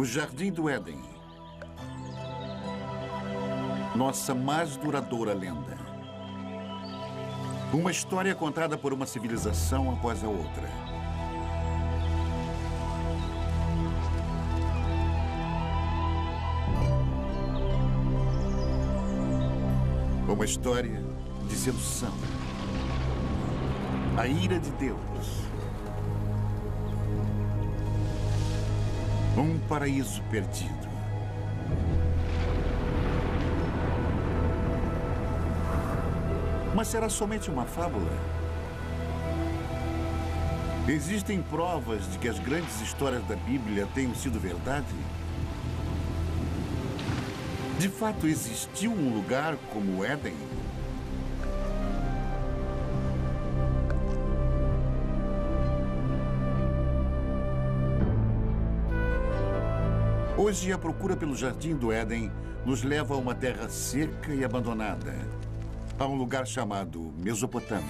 O Jardim do Éden. Nossa mais duradoura lenda. Uma história contada por uma civilização após a outra. Uma história de sedução. A ira de Deus. Um paraíso perdido. Mas será somente uma fábula? Existem provas de que as grandes histórias da Bíblia tenham sido verdade? De fato, existiu um lugar como o Éden? Hoje, a procura pelo Jardim do Éden nos leva a uma terra seca e abandonada, a um lugar chamado Mesopotâmia.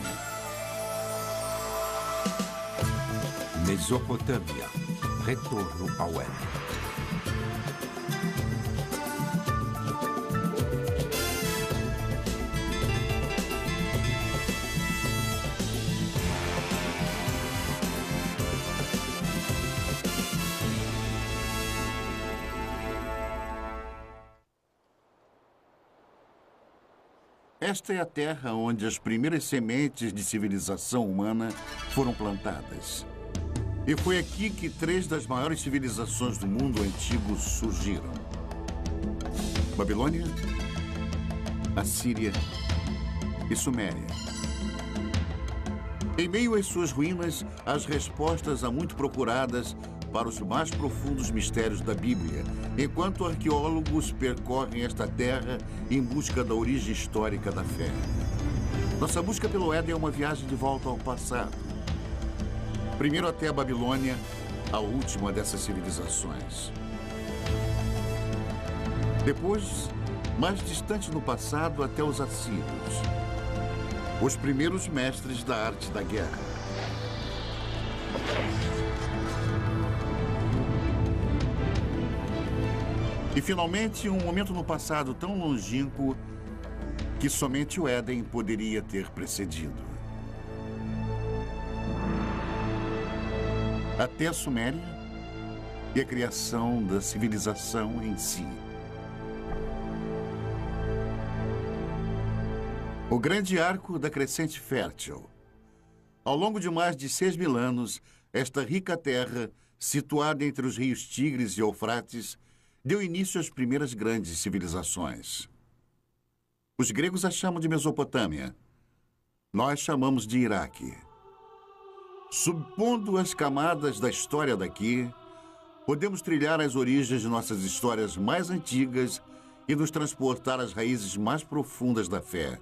Mesopotâmia. Retorno ao Éden. Esta é a terra onde as primeiras sementes de civilização humana foram plantadas. E foi aqui que 3 das maiores civilizações do mundo antigo surgiram: Babilônia, Assíria e Suméria. Em meio às suas ruínas, as respostas há muito procuradas para os mais profundos mistérios da Bíblia, enquanto arqueólogos percorrem esta terra em busca da origem histórica da fé. Nossa busca pelo Éden é uma viagem de volta ao passado. Primeiro até a Babilônia, a última dessas civilizações. Depois, mais distante no passado, até os assírios, os primeiros mestres da arte da guerra. E, finalmente, um momento no passado tão longínquo que somente o Éden poderia ter precedido. Até a Suméria e a criação da civilização em si. O grande arco da crescente fértil. Ao longo de mais de 6.000 anos, esta rica terra, situada entre os rios Tigres e Eufrates, deu início às primeiras grandes civilizações. Os gregos a chamam de Mesopotâmia. Nós chamamos de Iraque. Subpondo as camadas da história daqui, podemos trilhar as origens de nossas histórias mais antigas e nos transportar às raízes mais profundas da fé.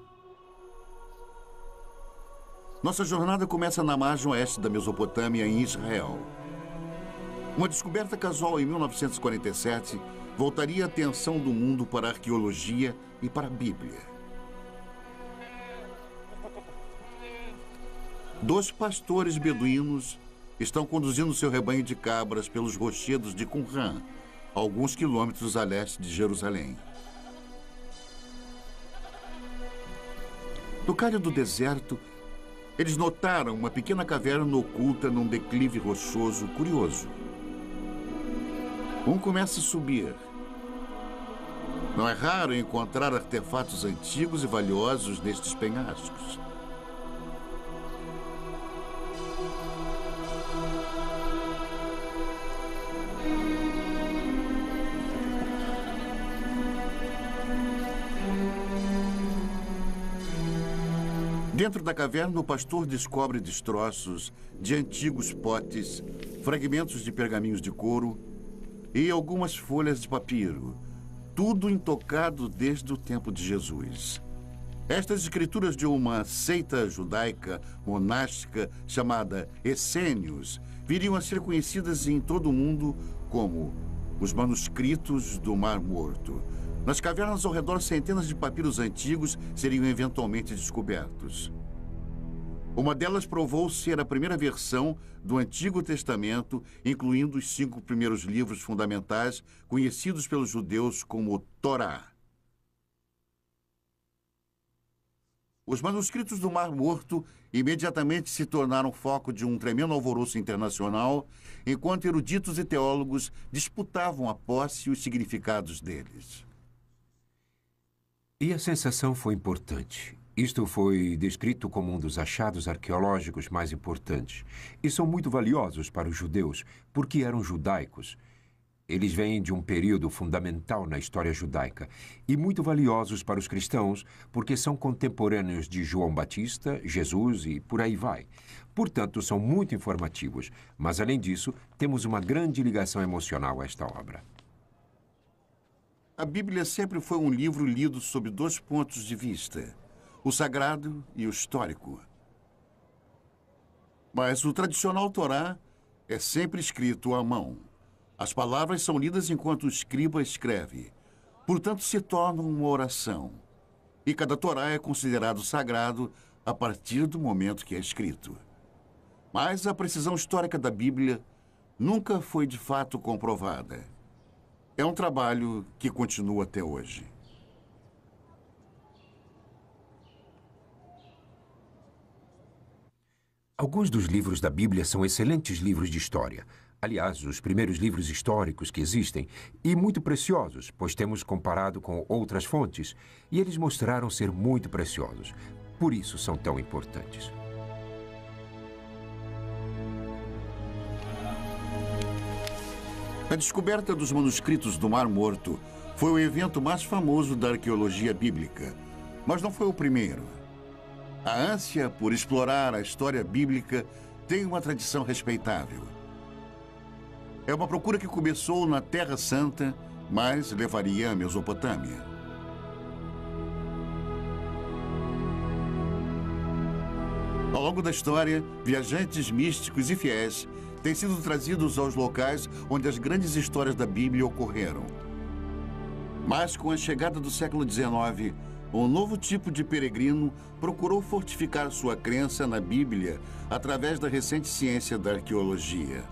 Nossa jornada começa na margem oeste da Mesopotâmia, em Israel. Uma descoberta casual em 1947 voltaria a atenção do mundo para a arqueologia e para a Bíblia. 2 pastores beduínos estão conduzindo seu rebanho de cabras pelos rochedos de Qumran, alguns quilômetros a leste de Jerusalém. No calho do deserto, eles notaram uma pequena caverna oculta num declive rochoso curioso. Um começa a subir. Não é raro encontrar artefatos antigos e valiosos nestes penhascos. Dentro da caverna, o pastor descobre destroços de antigos potes, fragmentos de pergaminhos de couro e algumas folhas de papiro, tudo intocado desde o tempo de Jesus. Estas escrituras de uma seita judaica monástica chamada Essênios viriam a ser conhecidas em todo o mundo como os manuscritos do Mar Morto. Nas cavernas ao redor, centenas de papiros antigos seriam eventualmente descobertos. Uma delas provou ser a primeira versão do Antigo Testamento, incluindo os 5 primeiros livros fundamentais, conhecidos pelos judeus como Torá. Os manuscritos do Mar Morto imediatamente se tornaram foco de um tremendo alvoroço internacional, enquanto eruditos e teólogos disputavam a posse e os significados deles. E a sensação foi importante. Isto foi descrito como um dos achados arqueológicos mais importantes. E são muito valiosos para os judeus, porque eram judaicos. Eles vêm de um período fundamental na história judaica. E muito valiosos para os cristãos, porque são contemporâneos de João Batista, Jesus e por aí vai. Portanto, são muito informativos. Mas, além disso, temos uma grande ligação emocional a esta obra. A Bíblia sempre foi um livro lido sob 2 pontos de vista: o sagrado e o histórico. Mas o tradicional Torá é sempre escrito à mão. As palavras são lidas enquanto o escriba escreve. Portanto, se tornam uma oração. E cada Torá é considerado sagrado a partir do momento que é escrito. Mas a precisão histórica da Bíblia nunca foi de fato comprovada. É um trabalho que continua até hoje. Alguns dos livros da Bíblia são excelentes livros de história. Aliás, os primeiros livros históricos que existem, e muito preciosos, pois temos comparado com outras fontes, e eles mostraram ser muito preciosos. Por isso são tão importantes. A descoberta dos manuscritos do Mar Morto foi o evento mais famoso da arqueologia bíblica, mas não foi o primeiro. A ânsia por explorar a história bíblica tem uma tradição respeitável. É uma procura que começou na Terra Santa, mas levaria à Mesopotâmia. Ao longo da história, viajantes místicos e fiéis têm sido trazidos aos locais onde as grandes histórias da Bíblia ocorreram. Mas com a chegada do século XIX, um novo tipo de peregrino procurou fortificar sua crença na Bíblia através da recente ciência da arqueologia.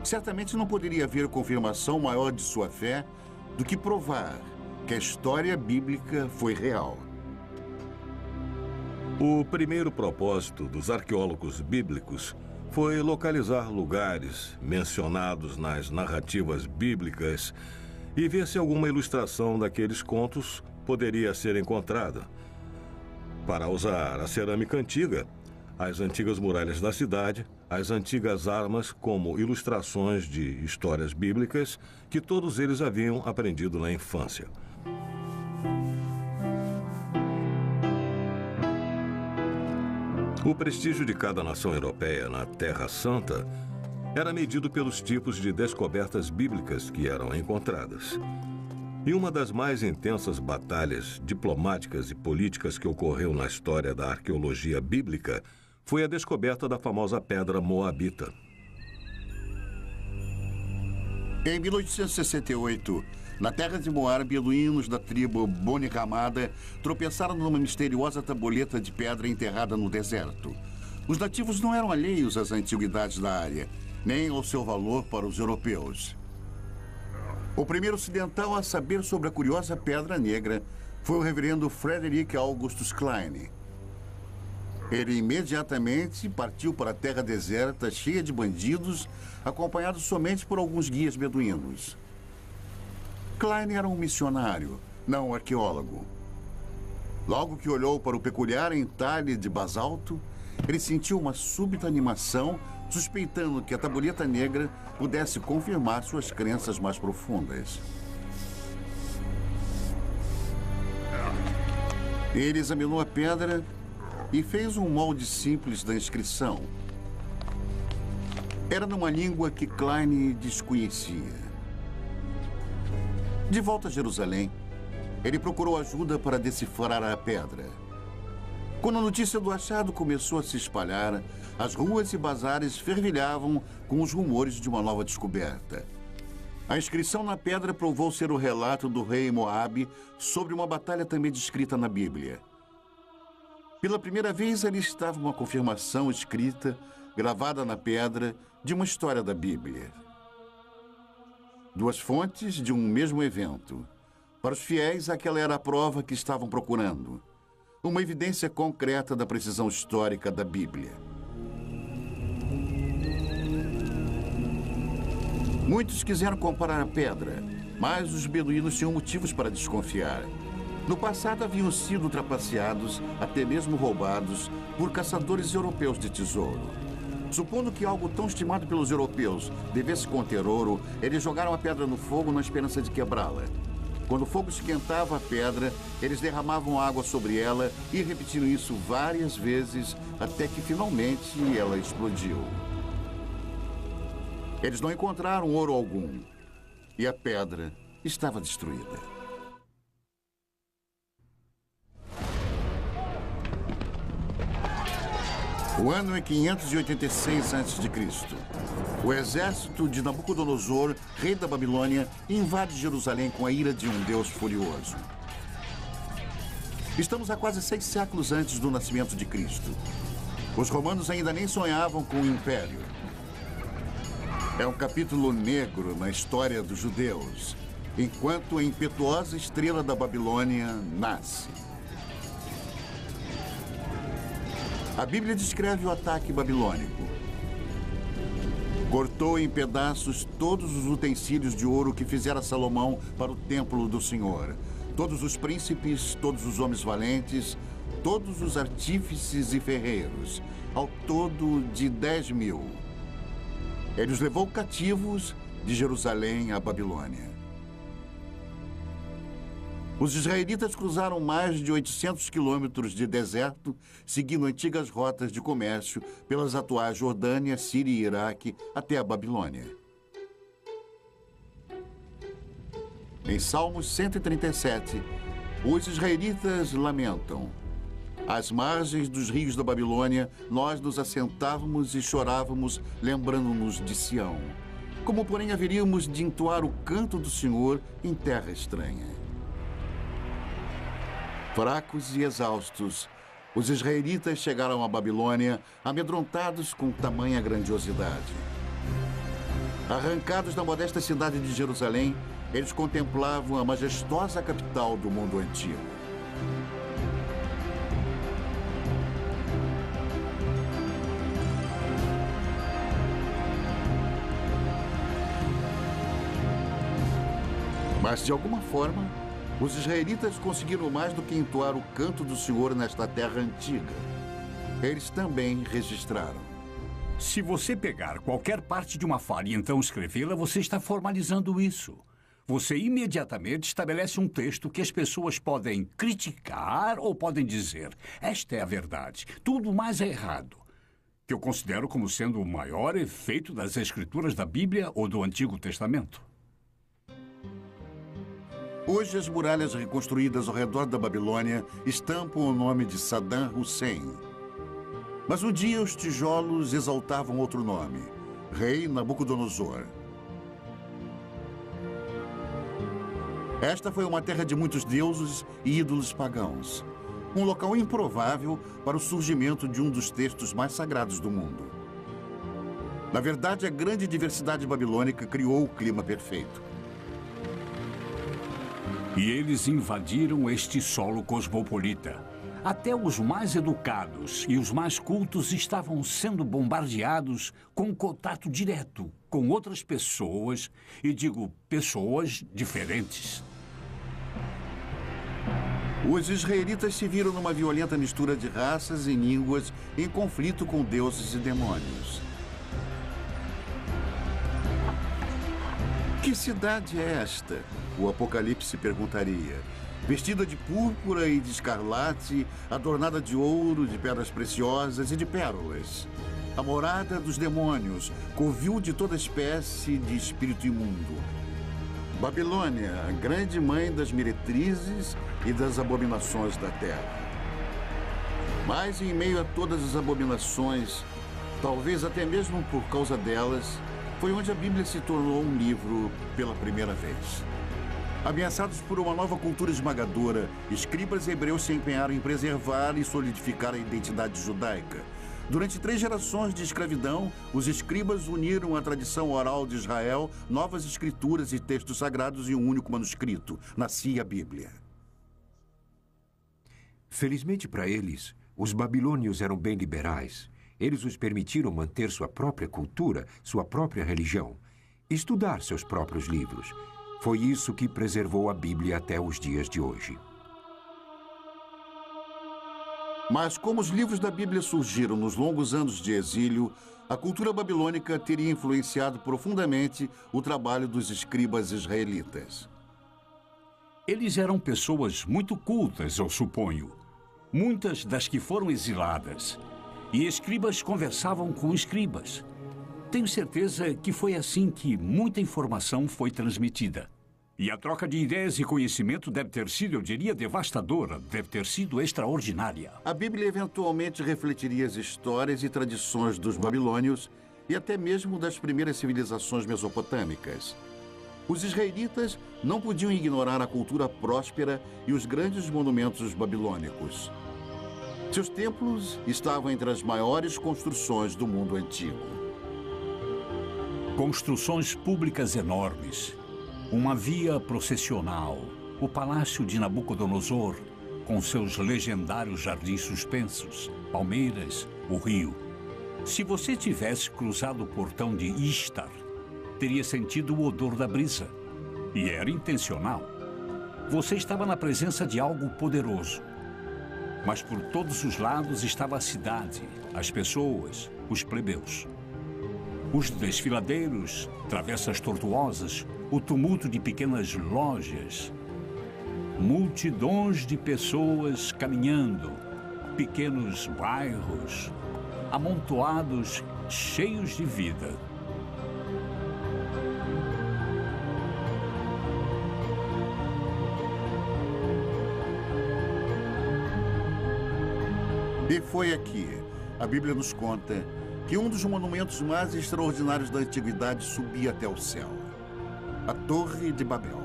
Certamente não poderia haver confirmação maior de sua fé do que provar que a história bíblica foi real. O primeiro propósito dos arqueólogos bíblicos foi localizar lugares mencionados nas narrativas bíblicas e ver se alguma ilustração daqueles contos poderia ser encontrada. Para usar a cerâmica antiga, as antigas muralhas da cidade, as antigas armas como ilustrações de histórias bíblicas que todos eles haviam aprendido na infância. O prestígio de cada nação europeia na Terra Santa era medido pelos tipos de descobertas bíblicas que eram encontradas. E uma das mais intensas batalhas diplomáticas e políticas que ocorreu na história da arqueologia bíblica foi a descoberta da famosa pedra moabita. Em 1868, na terra de Moab, beduínos da tribo Boni Ramada tropeçaram numa misteriosa tabuleta de pedra enterrada no deserto. Os nativos não eram alheios às antiguidades da área, nem ao seu valor para os europeus. O primeiro ocidental a saber sobre a curiosa pedra negra foi o reverendo Frederick Augustus Klein. Ele imediatamente partiu para a terra deserta, cheia de bandidos, acompanhado somente por alguns guias beduínos. Klein era um missionário, não um arqueólogo. Logo que olhou para o peculiar entalhe de basalto, ele sentiu uma súbita animação, suspeitando que a tabuleta negra pudesse confirmar suas crenças mais profundas. Ele examinou a pedra e fez um molde simples da inscrição. Era numa língua que Klein desconhecia. De volta a Jerusalém, ele procurou ajuda para decifrar a pedra. Quando a notícia do achado começou a se espalhar, as ruas e bazares fervilhavam com os rumores de uma nova descoberta. A inscrição na pedra provou ser o relato do rei Moabe sobre uma batalha também descrita na Bíblia. Pela primeira vez, ali estava uma confirmação escrita, gravada na pedra, de uma história da Bíblia. Duas fontes de um mesmo evento. Para os fiéis, aquela era a prova que estavam procurando. Uma evidência concreta da precisão histórica da Bíblia. Muitos quiseram comparar a pedra, mas os beduínos tinham motivos para desconfiar. No passado haviam sido trapaceados, até mesmo roubados, por caçadores europeus de tesouro. Supondo que algo tão estimado pelos europeus devesse conter ouro, eles jogaram a pedra no fogo na esperança de quebrá-la. Quando o fogo esquentava a pedra, eles derramavam água sobre ela e repetiram isso várias vezes, até que finalmente ela explodiu. Eles não encontraram ouro algum, e a pedra estava destruída. O ano é 586 a.C. O exército de Nabucodonosor, rei da Babilônia, invade Jerusalém com a ira de um Deus furioso. Estamos a quase 6 séculos antes do nascimento de Cristo. Os romanos ainda nem sonhavam com o império. É um capítulo negro na história dos judeus, enquanto a impetuosa estrela da Babilônia nasce. A Bíblia descreve o ataque babilônico. Cortou em pedaços todos os utensílios de ouro que fizera Salomão para o templo do Senhor. Todos os príncipes, todos os homens valentes, todos os artífices e ferreiros, ao todo de 10.000. Ele os levou cativos de Jerusalém à Babilônia. Os israelitas cruzaram mais de 800 quilômetros de deserto, seguindo antigas rotas de comércio pelas atuais Jordânia, Síria e Iraque até a Babilônia. Em Salmos 137, os israelitas lamentam: às margens dos rios da Babilônia, nós nos assentávamos e chorávamos, lembrando-nos de Sião. Como, porém, haveríamos de entoar o canto do Senhor em terra estranha? Fracos e exaustos, os israelitas chegaram à Babilônia, amedrontados com tamanha grandiosidade. Arrancados da modesta cidade de Jerusalém, eles contemplavam a majestosa capital do mundo antigo. Mas, de alguma forma, os israelitas conseguiram mais do que entoar o canto do Senhor nesta terra antiga. Eles também registraram. Se você pegar qualquer parte de uma fala e então escrevê-la, você está formalizando isso. Você imediatamente estabelece um texto que as pessoas podem criticar ou podem dizer: esta é a verdade, tudo mais é errado. Que eu considero como sendo o maior efeito das escrituras da Bíblia ou do Antigo Testamento. Hoje, as muralhas reconstruídas ao redor da Babilônia estampam o nome de Saddam Hussein. Mas um dia os tijolos exaltavam outro nome: Rei Nabucodonosor. Esta foi uma terra de muitos deuses e ídolos pagãos. Um local improvável para o surgimento de um dos textos mais sagrados do mundo. Na verdade, a grande diversidade babilônica criou o clima perfeito. E eles invadiram este solo cosmopolita. Até os mais educados e os mais cultos estavam sendo bombardeados com contato direto com outras pessoas, e digo pessoas diferentes. Os israelitas se viram numa violenta mistura de raças e línguas em conflito com deuses e demônios. Que cidade é esta? O Apocalipse perguntaria. Vestida de púrpura e de escarlate, adornada de ouro, de pedras preciosas e de pérolas. A morada dos demônios, covil de toda espécie de espírito imundo. Babilônia, a grande mãe das meretrizes e das abominações da terra. Mas em meio a todas as abominações, talvez até mesmo por causa delas, foi onde a Bíblia se tornou um livro pela primeira vez. Ameaçados por uma nova cultura esmagadora, escribas hebreus se empenharam em preservar e solidificar a identidade judaica. Durante 3 gerações de escravidão, os escribas uniram a tradição oral de Israel, novas escrituras e textos sagrados em um único manuscrito. Nascia a Bíblia. Felizmente para eles, os babilônios eram bem liberais. Eles os permitiram manter sua própria cultura, sua própria religião, estudar seus próprios livros. Foi isso que preservou a Bíblia até os dias de hoje. Mas como os livros da Bíblia surgiram nos longos anos de exílio, a cultura babilônica teria influenciado profundamente o trabalho dos escribas israelitas. Eles eram pessoas muito cultas, eu suponho. Muitas das que foram exiladas. E escribas conversavam com escribas. Tenho certeza que foi assim que muita informação foi transmitida. E a troca de ideias e conhecimento deve ter sido, eu diria, devastadora, deve ter sido extraordinária. A Bíblia eventualmente refletiria as histórias e tradições dos babilônios e até mesmo das primeiras civilizações mesopotâmicas. Os israelitas não podiam ignorar a cultura próspera e os grandes monumentos babilônicos. Seus templos estavam entre as maiores construções do mundo antigo. Construções públicas enormes, uma via processional, o palácio de Nabucodonosor, com seus legendários jardins suspensos, palmeiras, o rio. Se você tivesse cruzado o portão de Ishtar, teria sentido o odor da brisa. E era intencional. Você estava na presença de algo poderoso. Mas por todos os lados estava a cidade, as pessoas, os plebeus. Os desfiladeiros, travessas tortuosas, o tumulto de pequenas lojas. Multidões de pessoas caminhando, pequenos bairros, amontoados, cheios de vida. E foi aqui, a Bíblia nos conta, que um dos monumentos mais extraordinários da antiguidade subia até o céu. A Torre de Babel.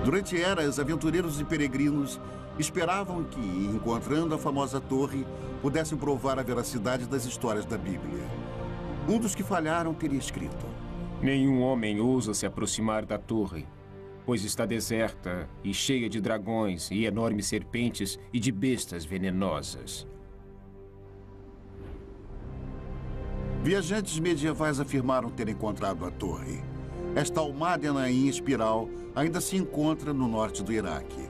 Durante eras, aventureiros e peregrinos esperavam que, encontrando a famosa torre, pudessem provar a veracidade das histórias da Bíblia. Um dos que falharam teria escrito: nenhum homem ousa se aproximar da torre, pois está deserta e cheia de dragões e enormes serpentes e de bestas venenosas. Viajantes medievais afirmaram ter encontrado a torre. Esta almádena em espiral ainda se encontra no norte do Iraque.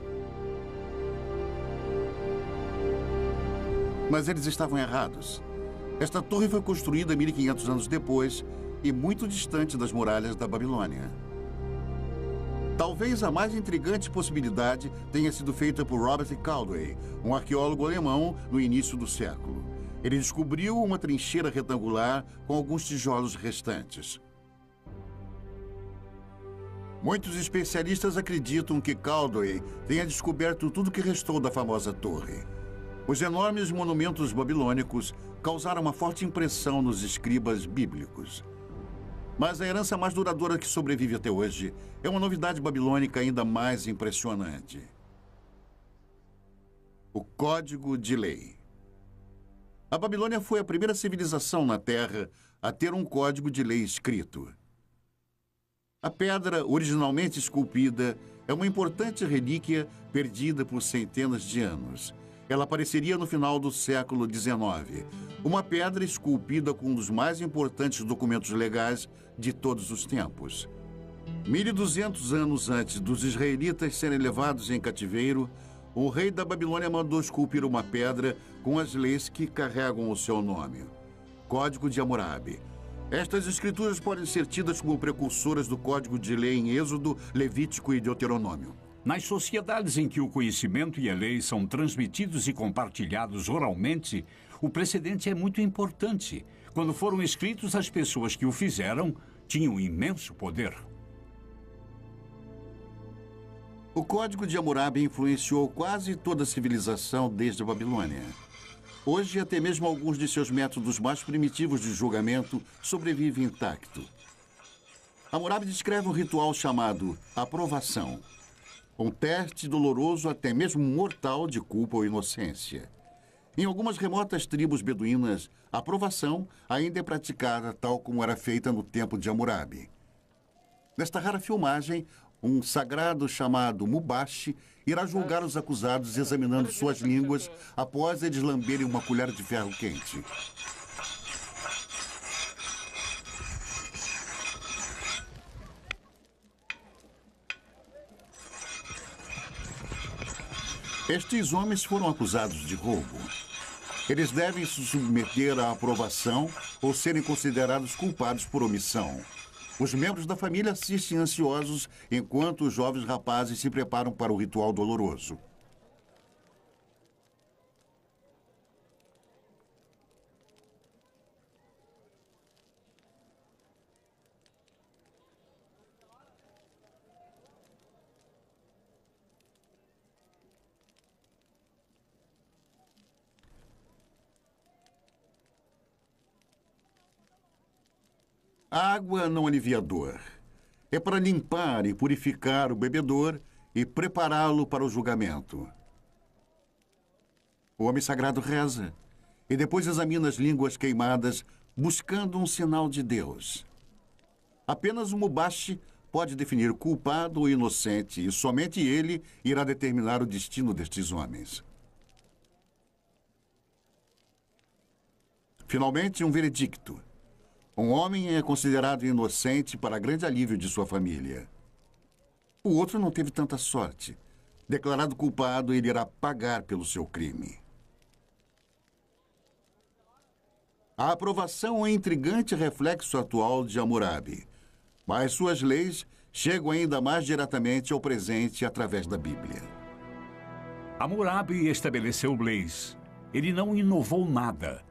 Mas eles estavam errados. Esta torre foi construída 1500 anos depois e muito distante das muralhas da Babilônia. Talvez a mais intrigante possibilidade tenha sido feita por Robert Caldwell, um arqueólogo alemão no início do século. Ele descobriu uma trincheira retangular com alguns tijolos restantes. Muitos especialistas acreditam que Caldwell tenha descoberto tudo o que restou da famosa torre. Os enormes monumentos babilônicos causaram uma forte impressão nos escribas bíblicos. Mas a herança mais duradoura que sobrevive até hoje é uma novidade babilônica ainda mais impressionante: o Código de Lei. A Babilônia foi a primeira civilização na Terra a ter um código de lei escrito. A pedra, originalmente esculpida, é uma importante relíquia perdida por centenas de anos. Ela apareceria no final do século XIX. Uma pedra esculpida com um dos mais importantes documentos legais de todos os tempos. 1200 anos antes dos israelitas serem levados em cativeiro, o rei da Babilônia mandou esculpir uma pedra com as leis que carregam o seu nome. Código de Hammurabi. Estas escrituras podem ser tidas como precursoras do Código de Lei em Êxodo, Levítico e Deuteronômio. Nas sociedades em que o conhecimento e a lei são transmitidos e compartilhados oralmente, o precedente é muito importante. Quando foram escritos, as pessoas que o fizeram tinham imenso poder. O Código de Hammurabi influenciou quase toda a civilização desde a Babilônia. Hoje, até mesmo alguns de seus métodos mais primitivos de julgamento sobrevivem intactos. Hammurabi descreve um ritual chamado aprovação. Um teste doloroso, até mesmo mortal, de culpa ou inocência. Em algumas remotas tribos beduínas, a aprovação ainda é praticada tal como era feita no tempo de Hammurabi. Nesta rara filmagem, um sagrado chamado Mubashi irá julgar os acusados examinando suas línguas após eles lamberem uma colher de ferro quente. Estes homens foram acusados de roubo. Eles devem se submeter à aprovação ou serem considerados culpados por omissão. Os membros da família assistem ansiosos enquanto os jovens rapazes se preparam para o ritual doloroso. A água não alivia a dor. É para limpar e purificar o bebedor e prepará-lo para o julgamento. O homem sagrado reza e depois examina as línguas queimadas, buscando um sinal de Deus. Apenas o Mubashi pode definir o culpado ou inocente e somente ele irá determinar o destino destes homens. Finalmente, um veredicto. Um homem é considerado inocente para grande alívio de sua família. O outro não teve tanta sorte. Declarado culpado, ele irá pagar pelo seu crime. A aprovação é um intrigante reflexo atual de Hammurabi, mas suas leis chegam ainda mais diretamente ao presente através da Bíblia. Hammurabi estabeleceu leis. Ele não inovou nada.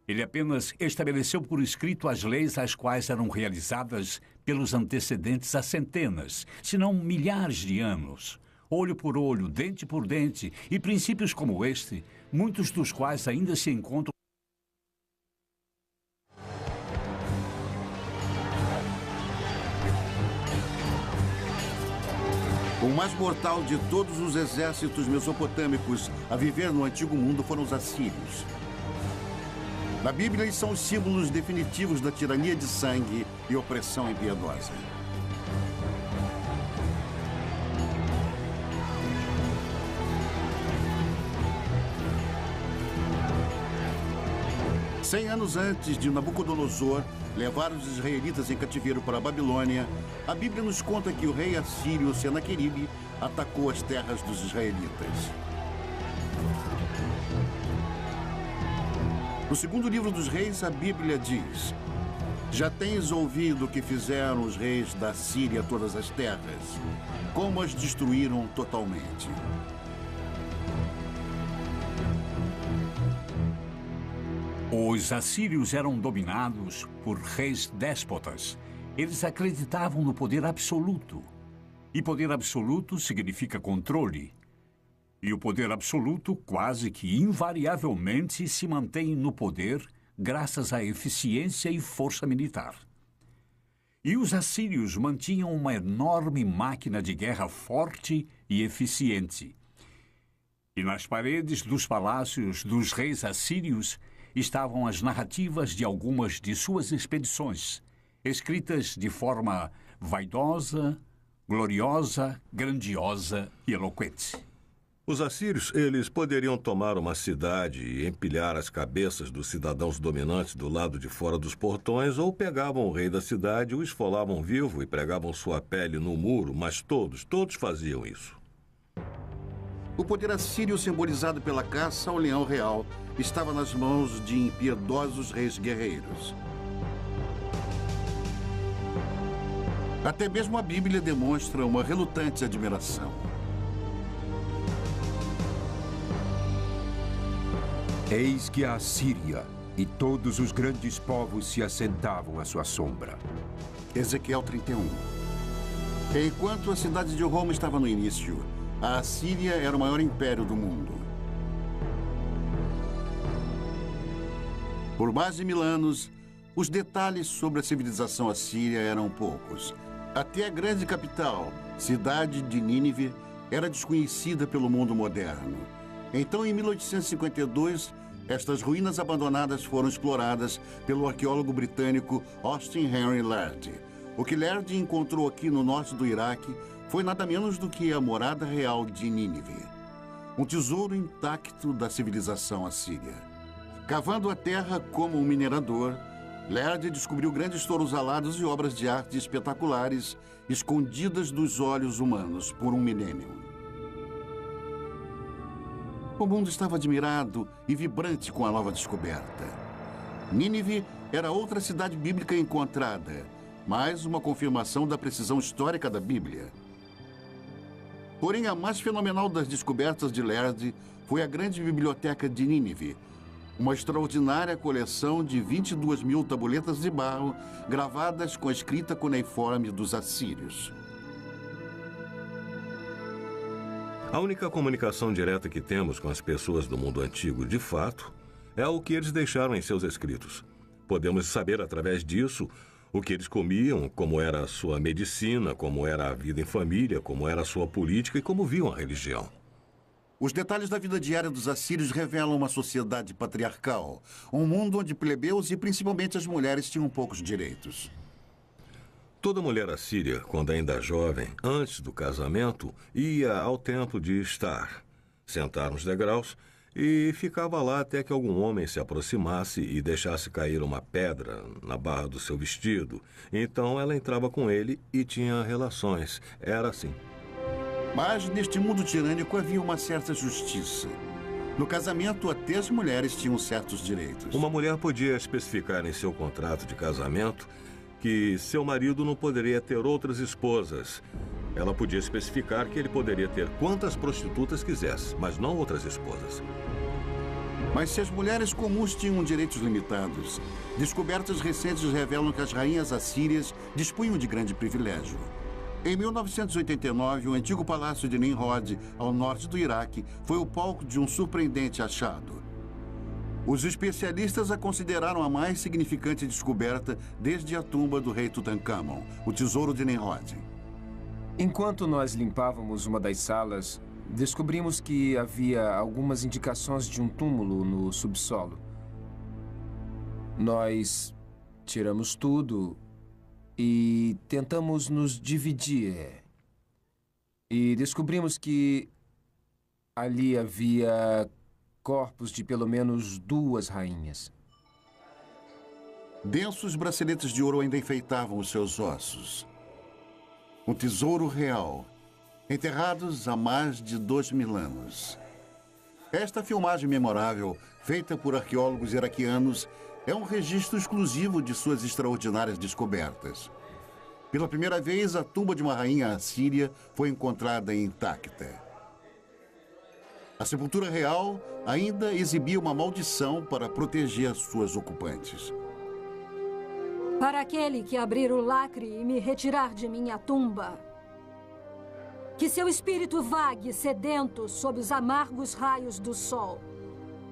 Ele apenas estabeleceu por escrito as leis às quais eram realizadas pelos antecedentes há centenas, se não milhares de anos. Olho por olho, dente por dente, e princípios como este, muitos dos quais ainda se encontram. O mais mortal de todos os exércitos mesopotâmicos a viver no Antigo Mundo foram os assírios. Na Bíblia, eles são os símbolos definitivos da tirania de sangue e opressão impiedosa. Cem anos antes de Nabucodonosor levar os israelitas em cativeiro para a Babilônia, a Bíblia nos conta que o rei assírio Senaqueribe atacou as terras dos israelitas. No segundo livro dos reis, a Bíblia diz: já tens ouvido o que fizeram os reis da Síria a todas as terras, como as destruíram totalmente. Os assírios eram dominados por reis déspotas. Eles acreditavam no poder absoluto. E poder absoluto significa controle. E o poder absoluto quase que invariavelmente se mantém no poder graças à eficiência e força militar. E os assírios mantinham uma enorme máquina de guerra forte e eficiente. E nas paredes dos palácios dos reis assírios estavam as narrativas de algumas de suas expedições, escritas de forma vaidosa, gloriosa, grandiosa e eloquente. Os assírios, eles poderiam tomar uma cidade e empilhar as cabeças dos cidadãos dominantes do lado de fora dos portões, ou pegavam o rei da cidade, o esfolavam vivo e pregavam sua pele no muro, mas todos faziam isso. O poder assírio, simbolizado pela caça ao leão real, estava nas mãos de impiedosos reis guerreiros. Até mesmo a Bíblia demonstra uma relutante admiração. Eis que a Assíria e todos os grandes povos se assentavam à sua sombra. Ezequiel 31. Enquanto a cidade de Roma estava no início, a Assíria era o maior império do mundo. Por mais de 1000 anos, os detalhes sobre a civilização assíria eram poucos, Até a grande capital, cidade de Nínive, era desconhecida pelo mundo moderno. Então, em 1852, estas ruínas abandonadas foram exploradas pelo arqueólogo britânico Austin Henry Lerdy. O que Lerdy encontrou aqui no norte do Iraque foi nada menos do que a morada real de Nínive, um tesouro intacto da civilização assíria. Cavando a terra como um minerador, Lerdy descobriu grandes touros alados e obras de arte espetaculares escondidas dos olhos humanos por um milênio. O mundo estava admirado e vibrante com a nova descoberta. Nínive era outra cidade bíblica encontrada, mais uma confirmação da precisão histórica da Bíblia. Porém, a mais fenomenal das descobertas de Lerdy foi a grande biblioteca de Nínive, uma extraordinária coleção de 22 mil tabuletas de barro gravadas com a escrita cuneiforme dos assírios. A única comunicação direta que temos com as pessoas do mundo antigo, de fato, é o que eles deixaram em seus escritos. Podemos saber, através disso, o que eles comiam, como era a sua medicina, como era a vida em família, como era a sua política e como viam a religião. Os detalhes da vida diária dos assírios revelam uma sociedade patriarcal, um mundo onde plebeus e principalmente as mulheres tinham poucos direitos. Toda mulher assíria, quando ainda jovem, antes do casamento, ia ao templo de Estar, sentar nos degraus e ficava lá até que algum homem se aproximasse e deixasse cair uma pedra na barra do seu vestido. Então ela entrava com ele e tinha relações. Era assim. Mas neste mundo tirânico havia uma certa justiça. No casamento, até as mulheres tinham certos direitos. Uma mulher podia especificar em seu contrato de casamento que seu marido não poderia ter outras esposas. Ela podia especificar que ele poderia ter quantas prostitutas quisesse, mas não outras esposas. Mas se as mulheres comuns tinham direitos limitados, descobertas recentes revelam que as rainhas assírias dispunham de grande privilégio. Em 1989, o antigo palácio de Nimrod, ao norte do Iraque, foi o palco de um surpreendente achado. Os especialistas a consideraram a mais significante descoberta desde a tumba do rei Tutankhamon, o tesouro de Nimrod. Enquanto nós limpávamos uma das salas, descobrimos que havia algumas indicações de um túmulo no subsolo. Nós tiramos tudo e tentamos nos dividir. E descobrimos que ali havia corpos de pelo menos 2 rainhas. Densos braceletes de ouro ainda enfeitavam os seus ossos. Um tesouro real, enterrados há mais de 2000 anos. Esta filmagem memorável, feita por arqueólogos iraquianos, é um registro exclusivo de suas extraordinárias descobertas. Pela primeira vez, a tumba de uma rainha assíria foi encontrada intacta. A sepultura real ainda exibia uma maldição para proteger suas ocupantes. Para aquele que abrir o lacre e me retirar de minha tumba, que seu espírito vague sedento sob os amargos raios do sol,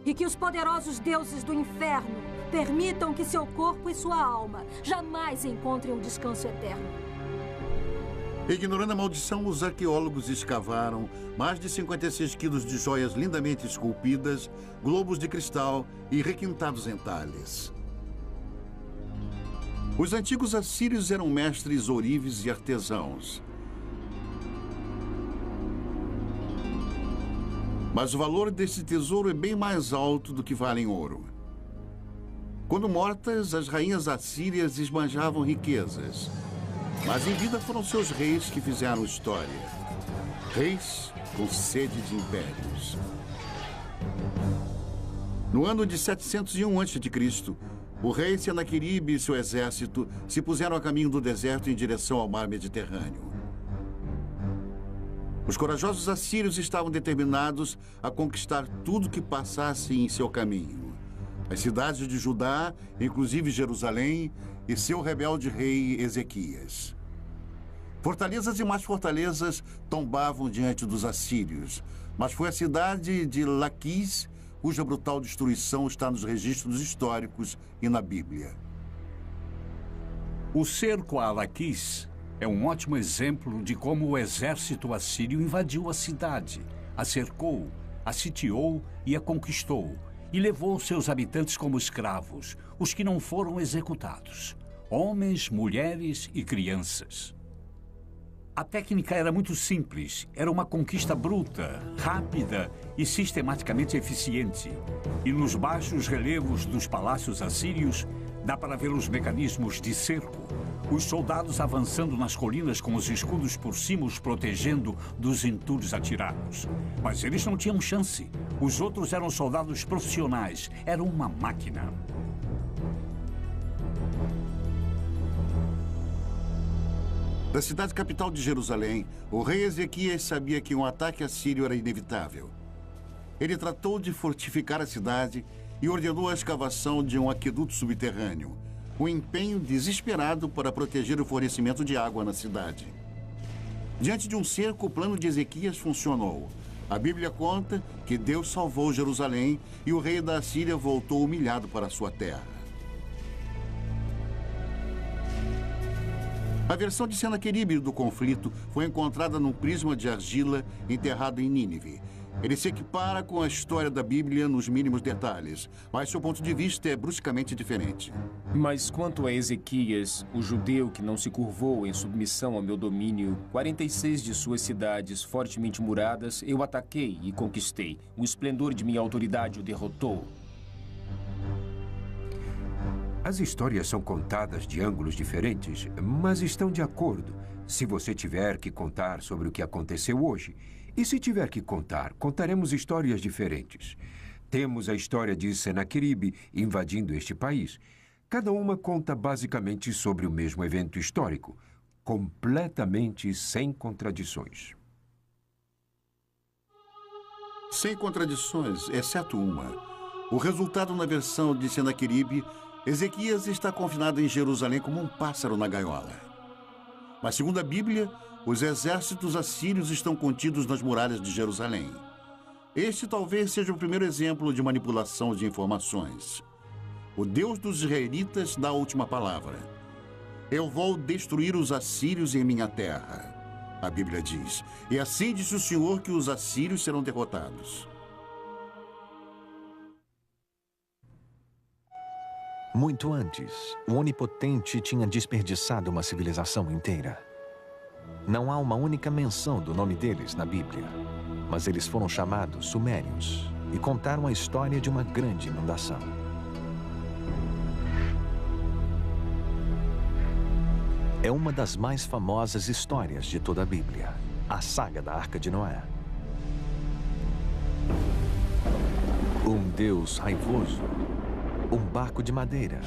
e que os poderosos deuses do inferno permitam que seu corpo e sua alma jamais encontrem um descanso eterno. Ignorando a maldição, os arqueólogos escavaram mais de 56 quilos de joias lindamente esculpidas, globos de cristal e requintados entalhes. Os antigos assírios eram mestres ourives e artesãos. Mas o valor desse tesouro é bem mais alto do que vale em ouro. Quando mortas, as rainhas assírias esbanjavam riquezas. Mas em vida foram seus reis que fizeram história. Reis com sede de impérios. No ano de 701 a.C., o rei Senaqueribe e seu exército se puseram a caminho do deserto em direção ao mar Mediterrâneo. Os corajosos assírios estavam determinados a conquistar tudo que passasse em seu caminho. As cidades de Judá, inclusive Jerusalém, e seu rebelde rei Ezequias. Fortalezas e mais fortalezas tombavam diante dos assírios, mas foi a cidade de Laquis cuja brutal destruição está nos registros históricos e na Bíblia. O cerco a Laquis É um ótimo exemplo de como o exército assírio invadiu a cidade, a cercou, a sitiou e a conquistou, e levou seus habitantes como escravos, os que não foram executados, homens, mulheres e crianças. A técnica era muito simples, era uma conquista bruta, rápida e sistematicamente eficiente. E nos baixos relevos dos palácios assírios, dá para ver os mecanismos de cerco, os soldados avançando nas colinas com os escudos por cima os protegendo dos entulhos atirados. Mas eles não tinham chance. Os outros eram soldados profissionais, eram uma máquina. Da cidade capital de Jerusalém, o rei Ezequias sabia que um ataque assírio era inevitável. Ele tratou de fortificar a cidade e ordenou a escavação de um aqueduto subterrâneo, um empenho desesperado para proteger o fornecimento de água na cidade. Diante de um cerco, o plano de Ezequias funcionou. A Bíblia conta que Deus salvou Jerusalém e o rei da Assíria voltou humilhado para sua terra. A versão de Senaqueribe do conflito foi encontrada num prisma de argila enterrado em Nínive. Ele se equipara com a história da Bíblia nos mínimos detalhes, mas seu ponto de vista é bruscamente diferente. Mas quanto a Ezequias, o judeu que não se curvou em submissão ao meu domínio, 46 de suas cidades fortemente muradas eu ataquei e conquistei. O esplendor de minha autoridade o derrotou. As histórias são contadas de ângulos diferentes, mas estão de acordo. Se você tiver que contar sobre o que aconteceu hoje, e se tiver que contar, contaremos histórias diferentes. Temos a história de Senaqueribe invadindo este país. Cada uma conta basicamente sobre o mesmo evento histórico, completamente sem contradições. Sem contradições, exceto uma. O resultado na versão de Senaqueribe, Ezequias está confinado em Jerusalém como um pássaro na gaiola. Mas, segundo a Bíblia, os exércitos assírios estão contidos nas muralhas de Jerusalém. Este talvez seja o primeiro exemplo de manipulação de informações. O Deus dos israelitas dá a última palavra. Eu vou destruir os assírios em minha terra, a Bíblia diz. E assim disse o Senhor que os assírios serão derrotados. Muito antes, o Onipotente tinha desperdiçado uma civilização inteira. Não há uma única menção do nome deles na Bíblia, mas eles foram chamados Sumérios e contaram a história de uma grande inundação. É uma das mais famosas histórias de toda a Bíblia, a saga da Arca de Noé. Um Deus raivoso, um barco de madeira,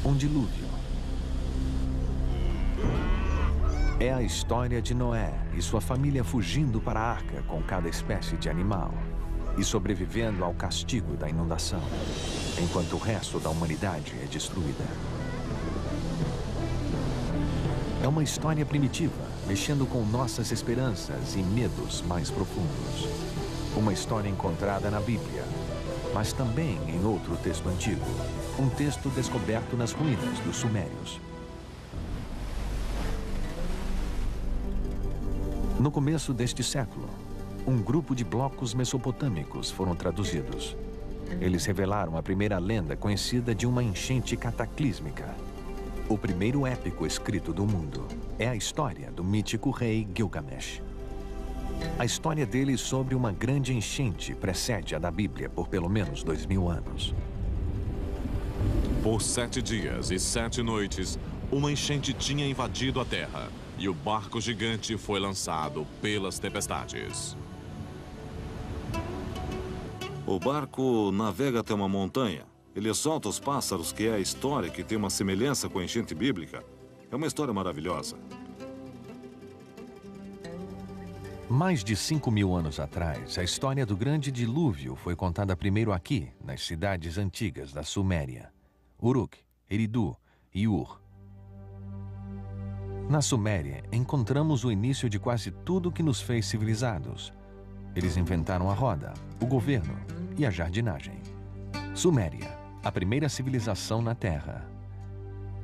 um dilúvio. É a história de Noé e sua família fugindo para a arca com cada espécie de animal e sobrevivendo ao castigo da inundação, enquanto o resto da humanidade é destruída. É uma história primitiva, mexendo com nossas esperanças e medos mais profundos. Uma história encontrada na Bíblia, mas também em outro texto antigo, um texto descoberto nas ruínas dos Sumérios. No começo deste século, um grupo de blocos mesopotâmicos foram traduzidos. Eles revelaram a primeira lenda conhecida de uma enchente cataclísmica. O primeiro épico escrito do mundo é a história do mítico rei Gilgamesh. A história dele sobre uma grande enchente precede a da Bíblia por pelo menos 2000 anos. Por 7 dias e 7 noites, uma enchente tinha invadido a terra e o barco gigante foi lançado pelas tempestades. O barco navega até uma montanha. Ele solta os pássaros, que é a história que tem uma semelhança com a enchente bíblica. É uma história maravilhosa. Mais de 5.000 anos atrás, a história do grande dilúvio foi contada primeiro aqui, nas cidades antigas da Suméria: Uruk, Eridu e Ur. Na Suméria, encontramos o início de quase tudo que nos fez civilizados. Eles inventaram a roda, o governo e a jardinagem. Suméria, a primeira civilização na Terra.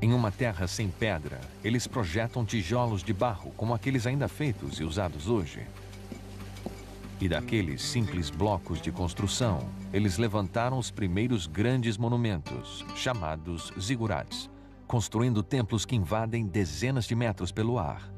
Em uma terra sem pedra, eles projetam tijolos de barro, como aqueles ainda feitos e usados hoje. E daqueles simples blocos de construção, eles levantaram os primeiros grandes monumentos, chamados zigurats, construindo templos que invadem dezenas de metros pelo ar.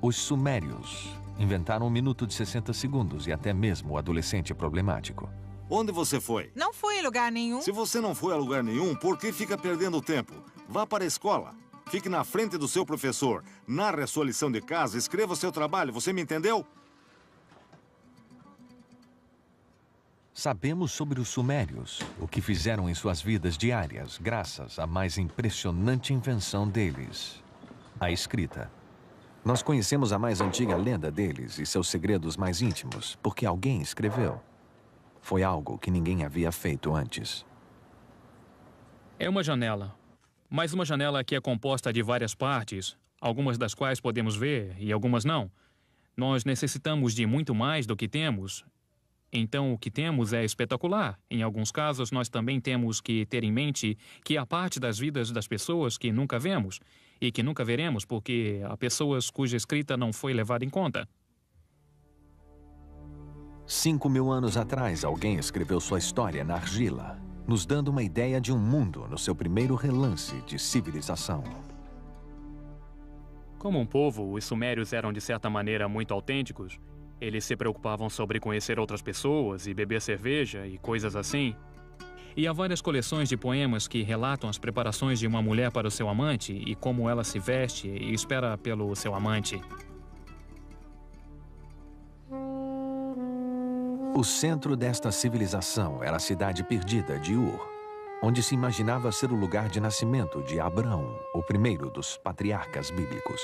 Os sumérios inventaram um minuto de 60 segundos e até mesmo o adolescente problemático. Onde você foi? Não fui em lugar nenhum. Se você não foi a lugar nenhum, por que fica perdendo tempo? Vá para a escola. Fique na frente do seu professor. Narre a sua lição de casa, escreva o seu trabalho. Você me entendeu? Sabemos sobre os sumérios, o que fizeram em suas vidas diárias, graças à mais impressionante invenção deles, a escrita. Nós conhecemos a mais antiga lenda deles e seus segredos mais íntimos, porque alguém escreveu. Foi algo que ninguém havia feito antes. É uma janela, mas uma janela que é composta de várias partes, algumas das quais podemos ver e algumas não. Nós necessitamos de muito mais do que temos. Então, o que temos é espetacular. Em alguns casos, nós também temos que ter em mente que há parte das vidas das pessoas que nunca vemos e que nunca veremos porque há pessoas cuja escrita não foi levada em conta. 5.000 anos atrás, alguém escreveu sua história na argila, nos dando uma ideia de um mundo no seu primeiro relance de civilização. Como um povo, os sumérios eram de certa maneira muito autênticos. Eles se preocupavam sobre conhecer outras pessoas e beber cerveja e coisas assim. E há várias coleções de poemas que relatam as preparações de uma mulher para o seu amante e como ela se veste e espera pelo seu amante. O centro desta civilização era a cidade perdida de Ur, onde se imaginava ser o lugar de nascimento de Abraão, o primeiro dos patriarcas bíblicos.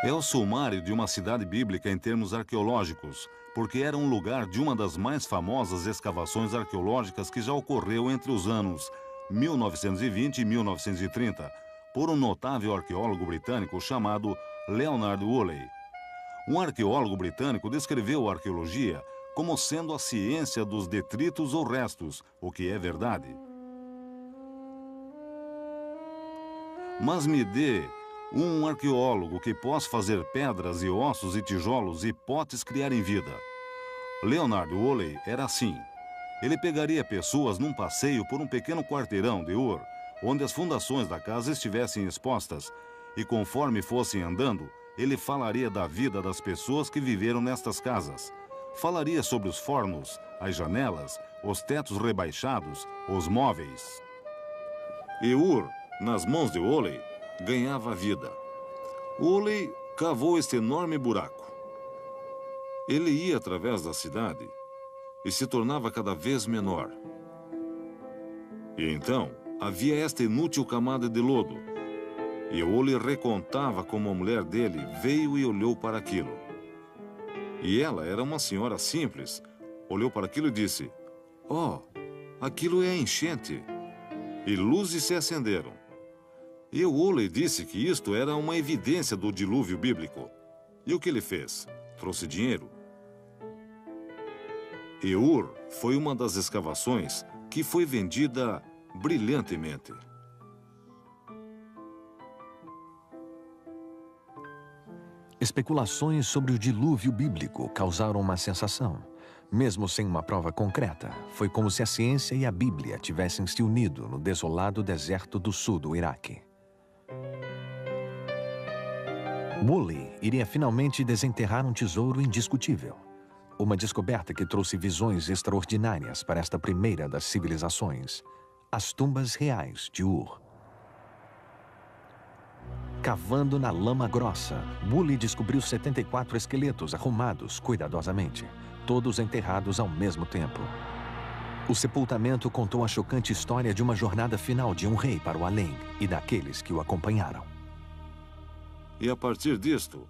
É o sumário de uma cidade bíblica em termos arqueológicos, porque era um lugar de uma das mais famosas escavações arqueológicas que já ocorreu entre os anos 1920 e 1930, por um notável arqueólogo britânico chamado Leonard Woolley. Um arqueólogo britânico descreveu a arqueologia como sendo a ciência dos detritos ou restos, o que é verdade. Mas me dê um arqueólogo que possa fazer pedras e ossos e tijolos e potes criarem vida. Leonard Woolley era assim. Ele pegaria pessoas num passeio por um pequeno quarteirão de Ur, onde as fundações da casa estivessem expostas, e conforme fossem andando, ele falaria da vida das pessoas que viveram nestas casas. Falaria sobre os fornos, as janelas, os tetos rebaixados, os móveis. E Ur, nas mãos de Woolley, ganhava vida. Woolley cavou este enorme buraco. Ele ia através da cidade e se tornava cada vez menor. E então havia esta inútil camada de lodo. E Woolley recontava como a mulher dele veio e olhou para aquilo. E ela era uma senhora simples. Olhou para aquilo e disse: "Oh, aquilo é a enchente." E luzes se acenderam. E Woolley disse que isto era uma evidência do dilúvio bíblico. E o que ele fez? Trouxe dinheiro. E Ur foi uma das escavações que foi vendida brilhantemente. Especulações sobre o dilúvio bíblico causaram uma sensação. Mesmo sem uma prova concreta, foi como se a ciência e a Bíblia tivessem se unido no desolado deserto do sul do Iraque. Woolley iria finalmente desenterrar um tesouro indiscutível. Uma descoberta que trouxe visões extraordinárias para esta primeira das civilizações. As tumbas reais de Ur. Cavando na lama grossa, Woolley descobriu 74 esqueletos arrumados cuidadosamente, todos enterrados ao mesmo tempo. O sepultamento contou a chocante história de uma jornada final de um rei para o além e daqueles que o acompanharam. E a partir disto,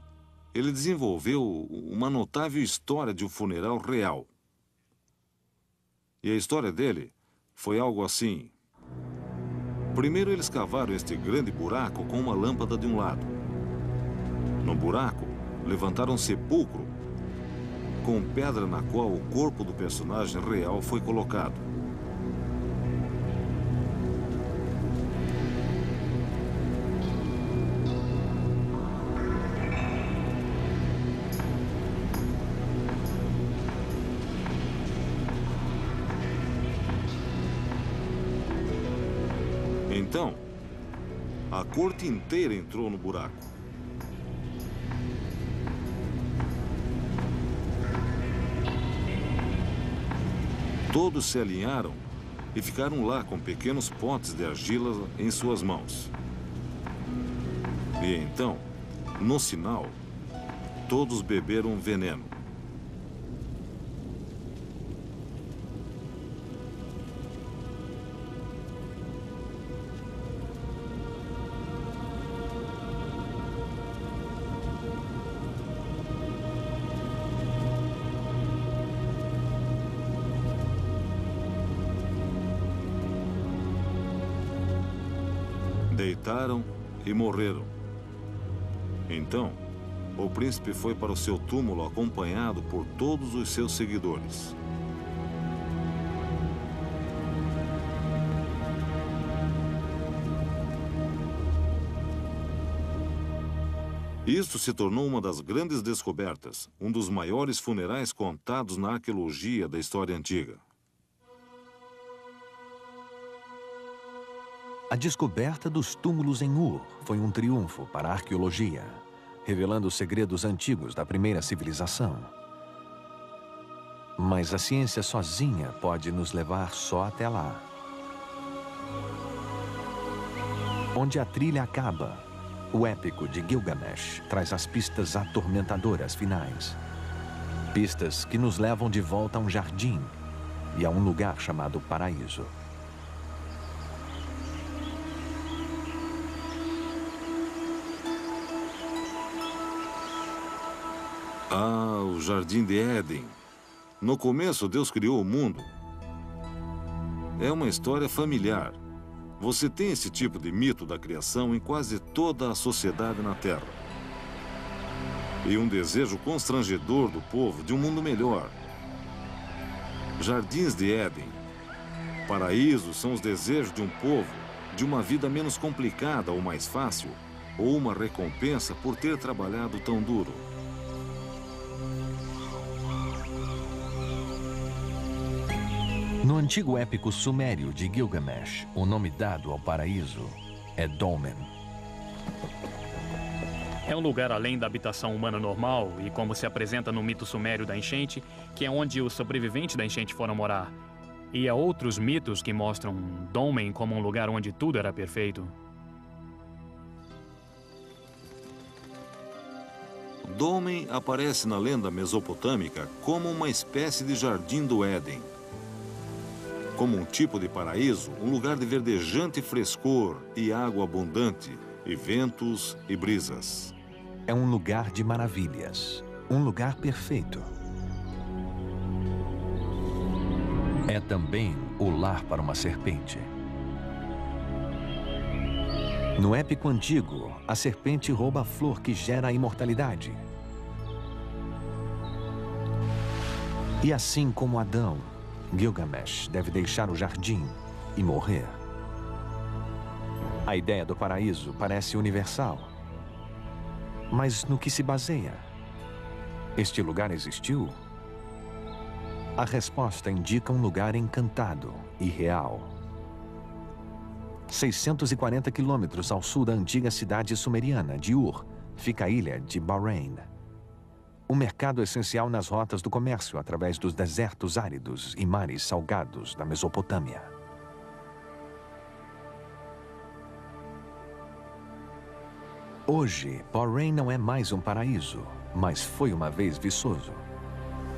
ele desenvolveu uma notável história de um funeral real. E a história dele foi algo assim. Primeiro eles cavaram este grande buraco com uma lâmpada de um lado. No buraco, levantaram um sepulcro com pedra na qual o corpo do personagem real foi colocado. Então, a corte inteira entrou no buraco. Todos se alinharam e ficaram lá com pequenos potes de argila em suas mãos. E então, no sinal, todos beberam veneno. Deitaram e morreram. Então, o príncipe foi para o seu túmulo acompanhado por todos os seus seguidores. Isto se tornou uma das grandes descobertas, um dos maiores funerais contados na arqueologia da história antiga. A descoberta dos túmulos em Ur foi um triunfo para a arqueologia, revelando os segredos antigos da primeira civilização. Mas a ciência sozinha pode nos levar só até lá. Onde a trilha acaba, o épico de Gilgamesh traz as pistas atormentadoras finais. Pistas que nos levam de volta a um jardim e a um lugar chamado Paraíso. Ah, o Jardim de Éden. No começo, Deus criou o mundo. É uma história familiar. Você tem esse tipo de mito da criação em quase toda a sociedade na Terra. E um desejo constrangedor do povo de um mundo melhor. Jardins de Éden. Paraísos são os desejos de um povo de uma vida menos complicada ou mais fácil, ou uma recompensa por ter trabalhado tão duro. No antigo épico sumério de Gilgamesh, o nome dado ao paraíso é Dolmen. É um lugar além da habitação humana normal e como se apresenta no mito sumério da enchente, que é onde os sobreviventes da enchente foram morar. E há outros mitos que mostram Dolmen como um lugar onde tudo era perfeito. Dolmen aparece na lenda mesopotâmica como uma espécie de jardim do Éden. Como um tipo de paraíso, um lugar de verdejante frescor e água abundante, e ventos e brisas. É um lugar de maravilhas, um lugar perfeito. É também o lar para uma serpente. No épico antigo, a serpente rouba a flor que gera a imortalidade. E assim como Adão, Gilgamesh deve deixar o jardim e morrer. A ideia do paraíso parece universal. Mas no que se baseia? Este lugar existiu? A resposta indica um lugar encantado e real. 640 quilômetros ao sul da antiga cidade sumeriana de Ur, fica a ilha de Bahrein. Um mercado essencial nas rotas do comércio através dos desertos áridos e mares salgados da Mesopotâmia. Hoje, Bahrein não é mais um paraíso, mas foi uma vez viçoso.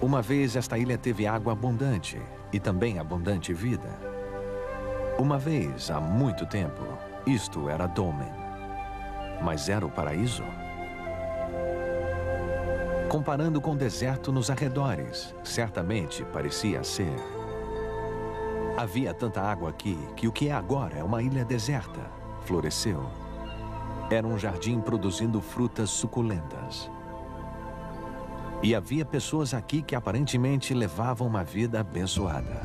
Uma vez esta ilha teve água abundante e também abundante vida. Uma vez, há muito tempo, isto era Dolmen. Mas era o paraíso? Comparando com o deserto nos arredores, certamente parecia ser. Havia tanta água aqui que o que é agora é uma ilha deserta. Floresceu. Era um jardim produzindo frutas suculentas. E havia pessoas aqui que aparentemente levavam uma vida abençoada.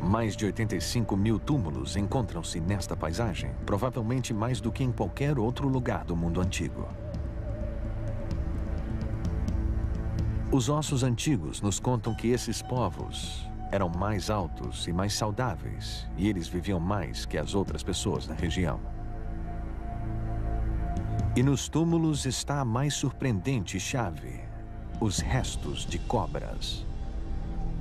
Mais de 85 mil túmulos encontram-se nesta paisagem, provavelmente mais do que em qualquer outro lugar do mundo antigo. Os ossos antigos nos contam que esses povos eram mais altos e mais saudáveis, e eles viviam mais que as outras pessoas da região. E nos túmulos está a mais surpreendente chave: os restos de cobras,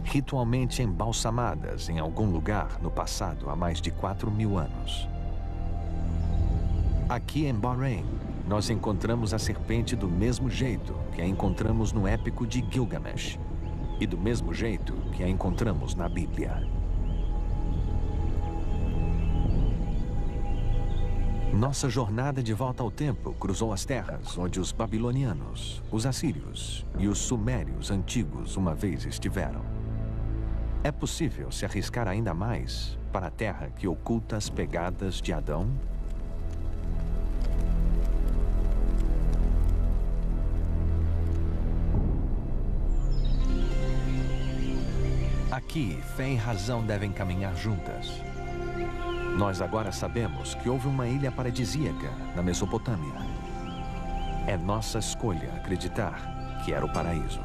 ritualmente embalsamadas em algum lugar no passado há mais de 4.000 anos. Aqui em Bahrein, nós encontramos a serpente do mesmo jeito que a encontramos no épico de Gilgamesh e do mesmo jeito que a encontramos na Bíblia. Nossa jornada de volta ao tempo cruzou as terras onde os babilonianos, os assírios e os sumérios antigos uma vez estiveram. É possível se arriscar ainda mais para a terra que oculta as pegadas de Adão? Aqui, fé e razão devem caminhar juntas. Nós agora sabemos que houve uma ilha paradisíaca na Mesopotâmia. É nossa escolha acreditar que era o paraíso.